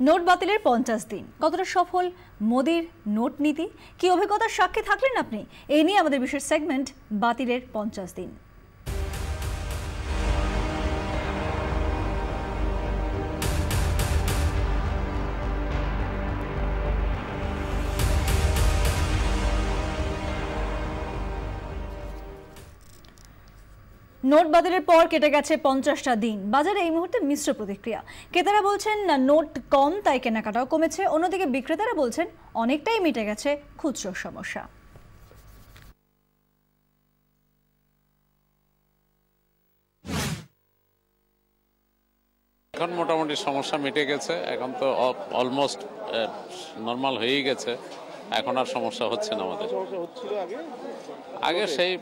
Note বাতিলের 50 দিন কতটা সফল মোদির নোট নীতি, কি অভিজ্ঞতার সাক্ষী থাকলেন আপনি? এই নিয়ে আমাদের বিশেষ সেগমেন্ট বাতিলের 50 দিন। নোট বাতিলের পর কেটে গেছে 50টা দিন। বাজারে এই মুহূর্তে মিশ্র প্রতিক্রিয়া। ক্রেতারা বলছেন নোট কম তাই কেনাকাটাও কমেছে, অন্যদিকে বিক্রেতারা বলছেন অনেকটাই মিটে গেছে খুচরো সমস্যা। এখন মোটামুটি সমস্যা মিটে গেছে, এখন তো অলমোস্ট নর্মাল হয়েই গেছে, এখন আর সমস্যা হচ্ছে না আমাদের। আগে সেই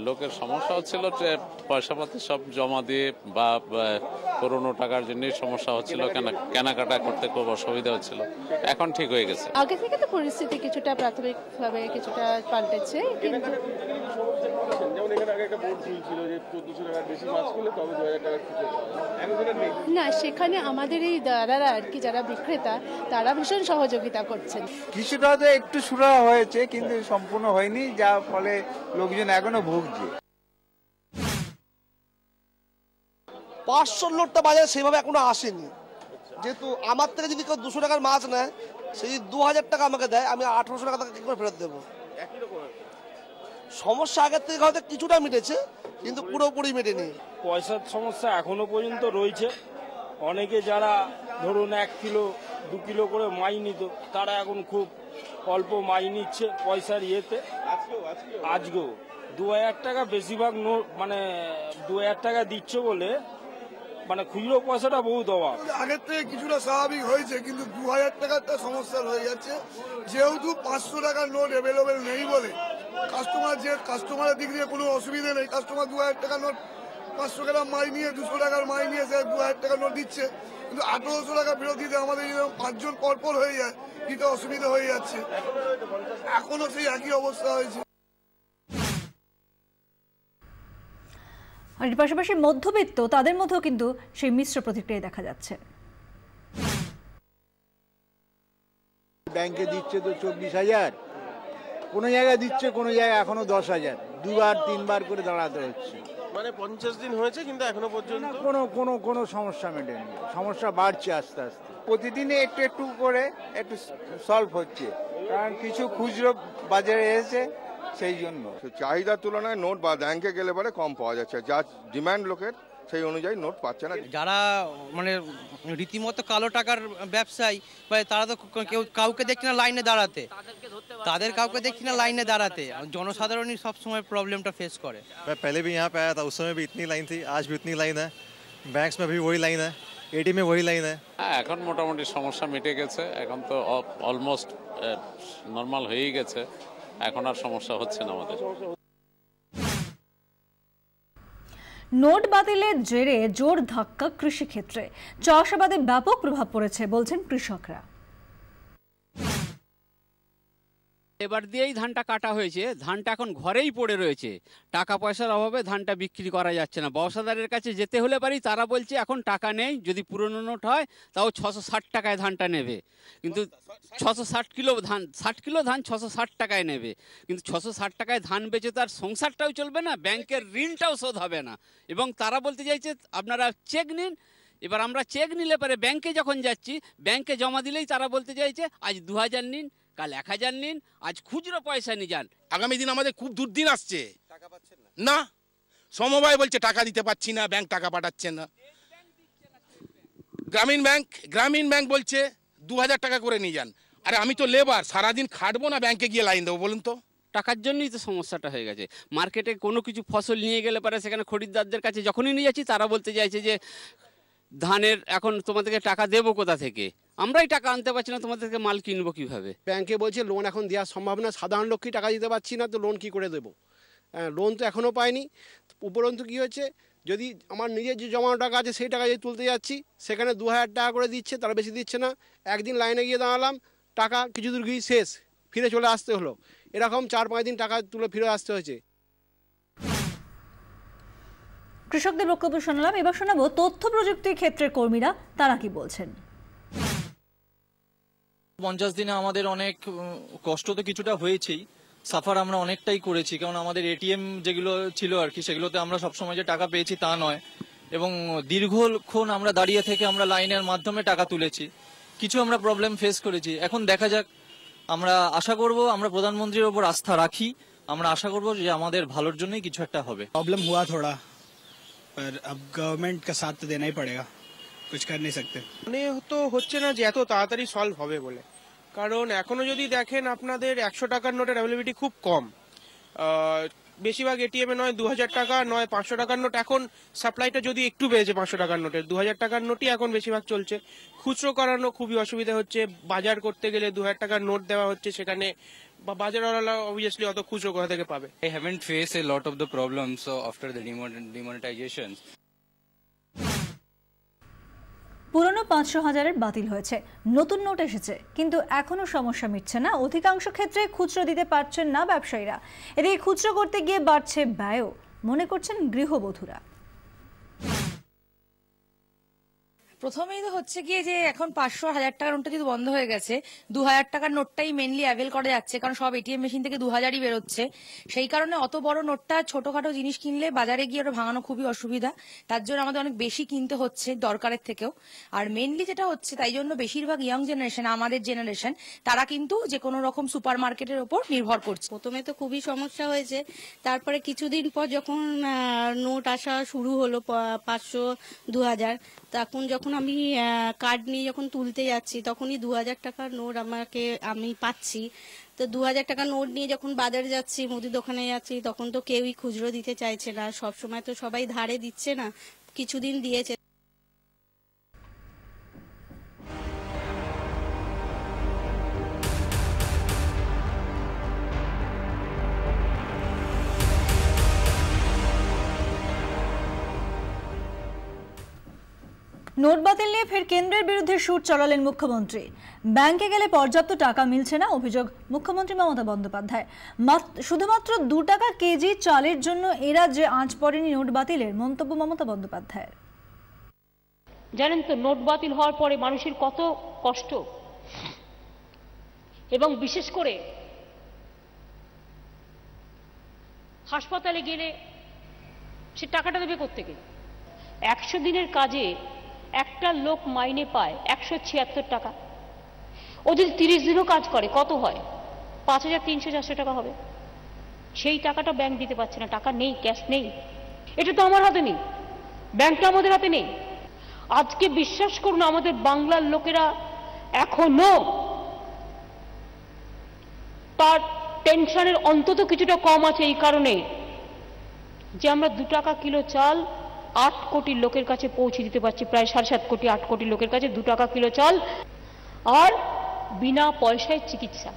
লোকের সমস্যা হচ্ছিল যে পয়সাপাতি সব জমা দিয়ে বা পুরোনো টাকার জন্যই সমস্যা হচ্ছিল, কেনাকাটা করতে খুব অসুবিধা হচ্ছিল, এখন ঠিক হয়ে গেছে। আগে থেকে তো পরিস্থিতি কিছুটা প্রাথমিকভাবে কিছুটা পাল্টেছে, কিন্তু না, সেখানে আমাদের এই দাদারা আর কি যারা বিক্রেতা তারা ভীষণ সহযোগিতা করছেন। কিছুটা তো একটু সুরাহা হয়েছে কিন্তু সম্পূর্ণ হয়নি, যার ফলে লোকজন এখনো ভুগছে। 500 নোটটা বাজারে সেভাবে এখনো আসেনি, যেহেতু আমার থেকে যদি কেউ 200 টাকার মাছ নেয়, সেই 2000 টাকা আমাকে দেয়, আমি 1800 টাকা কি করে ফেরত দেবো? সমস্যা আগের থেকে হয়তো কিছুটা মিটেছে কিন্তু পুরোপুরি মেটেনি। পয়সার সমস্যা এখনো পর্যন্ত রয়েছে। অনেকে যারা ধরুন 1 কিলো 2 কিলো করে মাই নিত, তারা এখন খুব অল্প মাই নিচ্ছে পয়সার ইয়েতে। আজকেও 2000 টাকা বেশিরভাগ নোট, মানে 2000 টাকা দিচ্ছে বলে মানে খুচরো পয়সাটা বহুত অভাব। আগের থেকে কিছুটা স্বাভাবিক হয়েছে, কিন্তু 2000 টাকারটা সমস্যা হয়ে যাচ্ছে, যেহেতু 500 টাকার নোট অ্যাভেলেবেল নেই বলে কাস্টমারের দিক দিয়ে কোনো অসুবিধা নেই। কাস্টমার 2000 টাকার নোট 500 গ্রাম মাই নিয়ে 200 টাকার মাই নিয়ে সে 2000 টাকার নোট দিচ্ছে, কিন্তু 1800 টাকা ফেরত দিতে আমাদের 5 জন পরপর হয়ে যায়, দিতে অসুবিধা হয়ে যাচ্ছে। এখনো সেই একই অবস্থা হয়েছে। আর এর পাশাপাশি মধ্যবিত্ত তাদের মধ্যেও কিন্তু সেই মিশ্র প্রতিক্রিয়া দেখা যাচ্ছে। ব্যাংকে দিচ্ছে তো 24,000, কোনো জায়গায় দিচ্ছে, কোনো জায়গায় এখনো 10,000, 2বার 3বার করে দাঁড়াতে হচ্ছে। মানে 50 দিন হয়েছে কিন্তু এখনো পর্যন্ত কোনো সমস্যা মেটেনি, সমস্যা বাড়ছে আস্তে আস্তে, প্রতিদিনে একটু একটু করে একটু সলভ হচ্ছে, কারণ কিছু খুচরো বাজারে এসেছে সেই জন্য। চাহিদার তুলনায় নোট বা ব্যাংকে গেলে পরে কম পাওয়া যাচ্ছে, যা ডিমান্ড লোকের সেই অনুযায়ী নোট পাচ্ছে না। যারা মানে রীতিমতো কালো টাকার ব্যবসায়ী, তারা তো কেউ কাউকে দেখছি না লাইনে দাঁড়াতে, কাউকে দেখছি না লাইনে দাঁড়াতে, জনসাধারণই সবসময় প্রবলেমটা ফেস করে। पहले भी यहाँ पे आया था, उस समय भी इतनी लाइन थी, आज भी उतनी लाइन है, बैंक्स में भी वही लाइन है, एटीएम में वही लाइन है। এখন মোটামুটি সমস্যা মিটে গেছে, এখন তো অলমোস্ট নর্মাল হয়েই গেছে, এখন আর সমস্যা হচ্ছে না আমাদের। নোট বাতিলের জেরে জোর ধাক্কা কৃষি ক্ষেত্রে, চাষাবাদে ব্যাপক প্রভাব পড়েছে বলছেন কৃষকরা। এবার দিয়েই ধানটা কাটা হয়েছে, ধানটা এখন ঘরেই পড়ে রয়েছে, টাকা পয়সার অভাবে ধানটা বিক্রি করা যাচ্ছে না। ব্যবসাদারের কাছে যেতে হলে পারি, তারা বলছে এখন টাকা নেই, যদি পুরনো নোট হয় তাও 660 টাকায় ধানটা নেবে, কিন্তু 660 কিলো ধান 60 কিলো ধান 660 টাকায় নেবে, কিন্তু 660 টাকায় ধান বেচে তার সংসারটাও চলবে না, ব্যাংকের ঋণটাও শোধ হবে না। এবং তারা বলতে চাইছে আপনারা চেক নিন। এবার আমরা চেক নিলে পরে ব্যাংকে যখন যাচ্ছি, ব্যাংকে জমা দিলেই তারা বলতে চাইছে আজ 2000 নিন, কাল 1000 নিন, আজ খুচরো পয়সা নিয়ে যান। আগামী দিন আমাদের খুব দুর্দিন আসছে, টাকা পাচ্ছেন না, সমবায় বলছে টাকা দিতে পারছি না, ব্যাংক টাকা পাঠাচ্ছে না। গ্রামীণ ব্যাংক বলছে 2000 টাকা করে নিয়ে যান। আরে আমি তো লেবার, সারাদিন খাটবো না ব্যাংকে গিয়ে লাইন দেবো বলুন তো? টাকার জন্যই তো সমস্যাটা হয়ে গেছে। মার্কেটে কোনো কিছু ফসল নিয়ে গেলে পরে সেখানে খরিদ্দারদের কাছে যখনই নিয়ে যাচ্ছি, তারা বলতে চাইছে যে ধানের এখন তোমাদেরকে টাকা দেবো কোথা থেকে, আমরাই টাকা আনতে পারছি না, তোমাদেরকে মাল কিনবো কিভাবে? ব্যাংকে বলছে লোন এখন দেওয়া সম্ভব না, সাধারণ লোককে টাকা দিতে পারছি না, তো লোন কি করে দেবো? লোন তো এখনও পাইনি। উপরন্তু কী হচ্ছে, যদি আমার নিজের যে জমানো টাকা আছে সেই টাকা যদি তুলতে যাচ্ছি, সেখানে 2000 টাকা করে দিচ্ছে, তারা বেশি দিচ্ছে না। একদিন লাইনে গিয়ে দাঁড়ালাম, টাকা কিছু দূর গিয়ে শেষ, ফিরে চলে আসতে হলো। এরকম 4-5 দিন টাকা তুলে ফিরে আসতে হয়েছে। কৃষকদের বক্তব্য শোনালাম, এবার শোনাবো তথ্য প্রযুক্তি ক্ষেত্রের কর্মীরা তারা কি বলছেন। 50 দিনে আমাদের অনেক কষ্ট তো কিছুটা হয়েছেই, সাফার আমরা অনেকটাই করেছি, কারণ আমাদের এটিএম যেগুলো ছিল আর কি সেগুলোতে আমরা সবসময় যে টাকা পেয়েছি তা নয়, এবং দীর্ঘক্ষণ আমরা দাঁড়িয়ে থেকে আমরা লাইনের মাধ্যমে টাকা তুলেছি, কিছু আমরা প্রবলেম ফেস করেছি। এখন দেখা যাক, আমরা আশা করব, আমরা প্রধানমন্ত্রীর ওপর আস্থা রাখি, আমরা আশা করব যে আমাদের ভালোর জন্যই কিছু একটা হবে। प्रॉब्लम हुआ थोड़ा, पर अब गवर्नमेंट का साथ तो देना ही पड़ेगा, कुछ कर नहीं सकते। মানে তো হচ্ছে না যে এত তাড়াতাড়ি সলভ হবে বলে, কারণ এখনো যদি দেখেন আপনাদের 100 টাকার নোটের অ্যাভেলেবিলিটি খুব কম। বেশিরভাগ এটিএম এ নয় 2000 টাকা নয় 500 টাকার নোট, এখন সাপ্লাইটা যদি একটু বেড়েছে 500 টাকার নোটের, 2000 টাকার নোটই এখন বেশিরভাগ চলছে। খুচরো করানো খুবই অসুবিধা হচ্ছে, বাজার করতে গেলে 2000 টাকার নোট দেওয়া হচ্ছে, সেখানে বাজারওয়ালা অবভিয়াসলি অত খুচরো কোথা থেকে পাবে। I haven't faced a lot of the problems after the demonetization. পুরনো 500,000-এর বাতিল হয়েছে, নতুন নোট এসেছে, কিন্তু এখনো সমস্যা মিটছে না। অধিকাংশ ক্ষেত্রে খুচরো দিতে পারছেন না ব্যবসায়ীরা। এদিকে খুচরো করতে গিয়ে বাড়ছে ব্যয়ও, মনে করছেন গৃহবধূরা। প্রথমেই তো হচ্ছে গিয়ে যে এখন 500 1000 টাকার নোটটা যদি বন্ধ হয়ে গেছে, 2000 টাকার নোটটাই মেনলি অ্যাভেল করা যাচ্ছে, কারণ সব এটিএম মেশিন থেকে 2000ই বেরোচ্ছে। সেই কারণে অত বড় নোটটা ছোটখাটো জিনিস কিনলে বাজারে গিয়ে ওটা ভাঙানো খুবই অসুবিধা, তার জন্য আমাদের অনেক বেশি কিনতে হচ্ছে দরকারের থেকেও। আর মেনলি যেটা হচ্ছে, তাই জন্য বেশিরভাগ ইয়াং জেনারেশন, আমাদের জেনারেশন, তারা কিন্তু যে কোনো রকম সুপার মার্কেটের ওপর নির্ভর করছে। প্রথমে তো খুবই সমস্যা হয়েছে, তারপরে কিছুদিন পর যখন নোট আসা শুরু হলো 500 2000, তখন যখন আমি কার্ড নিয়ে যখন তুলতে যাচ্ছি তখনই 2000 টাকার নোট আমি পাচ্ছি। তো 2000 টাকার নোট নিয়ে যখন বাজারে যাচ্ছি, মুদি দোকানে যাচ্ছি, তখন তো কেউই খুচরো দিতে চাইছে না, সব সময় তো সবাই ধারে দিচ্ছে না, কিছুদিন দিয়েছে। নোট বাতিল নিয়ে ফের কেন্দ্রের বিরুদ্ধে সুর চড়ালেন মুখ্যমন্ত্রী। ব্যাংকে গেলে পর্যাপ্ত টাকা মিলছে না, অভিযোগ মুখ্যমন্ত্রী মমতা বন্দ্যোপাধ্যায়। শুধুমাত্র 2 টাকা কেজি চালের জন্য এরা যে আঁচ পড়েনি নোট বাতিলের, মন্তব্য মমতা বন্দ্যোপাধ্যায়ের। জানেন তো নোট বাতিল হওয়ার পরে মানুষের কত কষ্ট, এবং বিশেষ করে হাসপাতালে গেলে সে টাকাটা দেবে কোত্থেকে? 100 দিনের কাজে একটা লোক মাইনে পায় 176 টাকা। ও যদি 30 দিনও কাজ করে কত হয়? 5300-400 টাকা হবে। সেই টাকাটা ব্যাংক দিতে পারছে না, টাকা নেই, ক্যাশ নেই। এটা তো আমার হাতে নেই, ব্যাংকটা আমাদের হাতে নেই। আজকে বিশ্বাস করুন, আমাদের বাংলার লোকেরা এখনো তার টেনশনের অন্তত কিছুটা কম আছে, এই কারণে যে আমরা 2 টাকা কিলো চাল 8 কোটি লোকের কাছে পৌঁছে দিতে পারছি, প্রায় 7.5 কোটি 8 কোটি লোকের কাছে 2 টাকা কিলো চাল, আর বিনা পয়সায় চিকিৎসা।